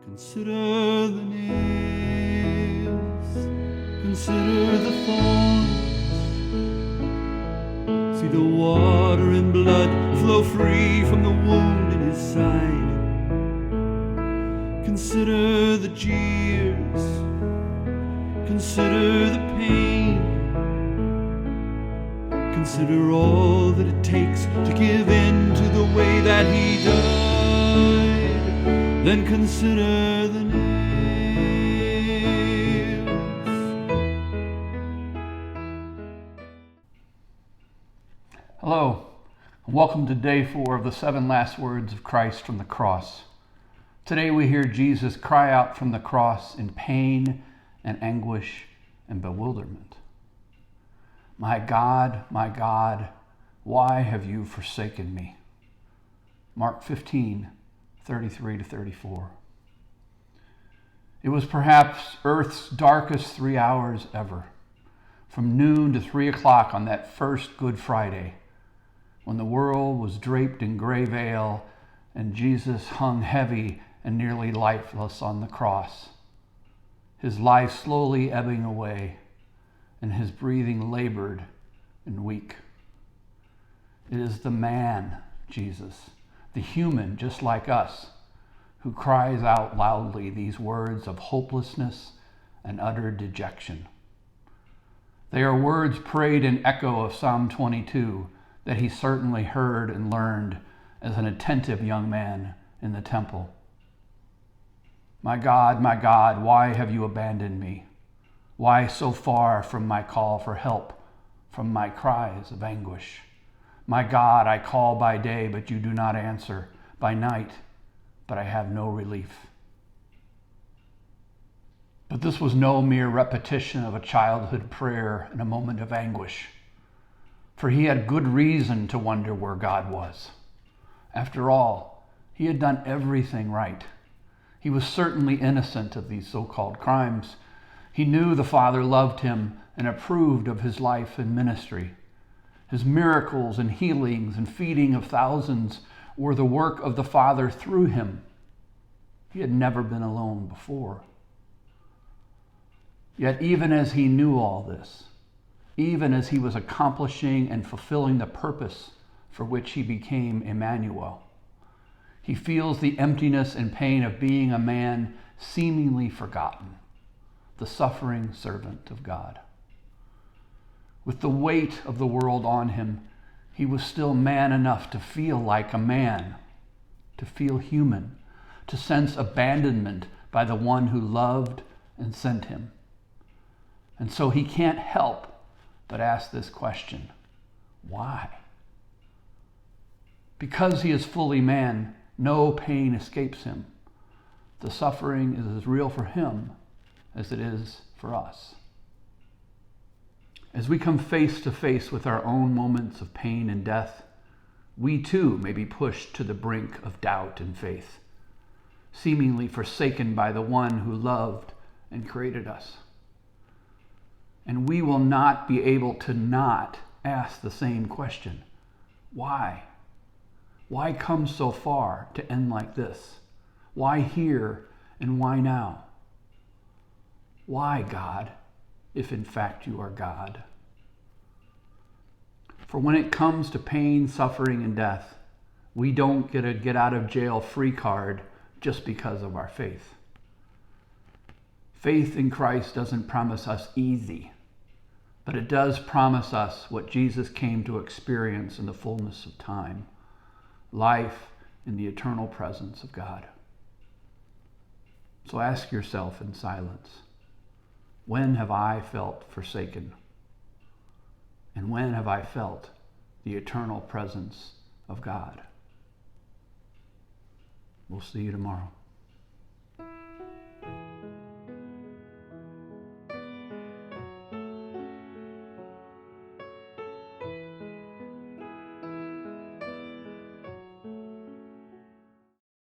Consider the nails, consider the thorns. See the water and blood flow free from the wound in his side. Consider the jeers, consider the pain. Consider all that it takes to give in to the way that he died. Then consider the nails. Hello, and welcome to day 4 of the 7 last words of Christ from the cross. Today we hear Jesus cry out from the cross in pain and anguish and bewilderment. My God, why have you forsaken me? Mark 15:33-34. It was perhaps Earth's darkest 3 hours ever, from noon to 3 o'clock on that first Good Friday, when the world was draped in gray veil and Jesus hung heavy and nearly lifeless on the cross, his life slowly ebbing away and his breathing labored and weak. It is the man, Jesus, the human just like us, who cries out loudly these words of hopelessness and utter dejection. They are words prayed in echo of Psalm 22 that he certainly heard and learned as an attentive young man in the temple. My God, why have you abandoned me? Why so far from my call for help, from my cries of anguish? My God, I call by day, but you do not answer, by night, but I have no relief. But this was no mere repetition of a childhood prayer in a moment of anguish, for he had good reason to wonder where God was. After all, he had done everything right. He was certainly innocent of these so-called crimes. He knew the Father loved him and approved of his life and ministry. His miracles and healings and feeding of thousands were the work of the Father through him. He had never been alone before. Yet even as he knew all this, even as he was accomplishing and fulfilling the purpose for which he became Emmanuel, he feels the emptiness and pain of being a man seemingly forgotten, the suffering servant of God. With the weight of the world on him, he was still man enough to feel like a man, to feel human, to sense abandonment by the one who loved and sent him. And so he can't help but ask this question: why? Because he is fully man, no pain escapes him. The suffering is as real for him as it is for us. As we come face to face with our own moments of pain and death, we too may be pushed to the brink of doubt and faith, seemingly forsaken by the one who loved and created us. And we will not be able to not ask the same question: why? Why come so far to end like this? Why here and why now? Why, God, if in fact you are God? For when it comes to pain, suffering, and death, we don't get a get out of jail free card just because of our faith. Faith in Christ doesn't promise us easy, but it does promise us what Jesus came to experience in the fullness of time: life in the eternal presence of God. So ask yourself in silence, when have I felt forsaken? And when have I felt the eternal presence of God? We'll see you tomorrow.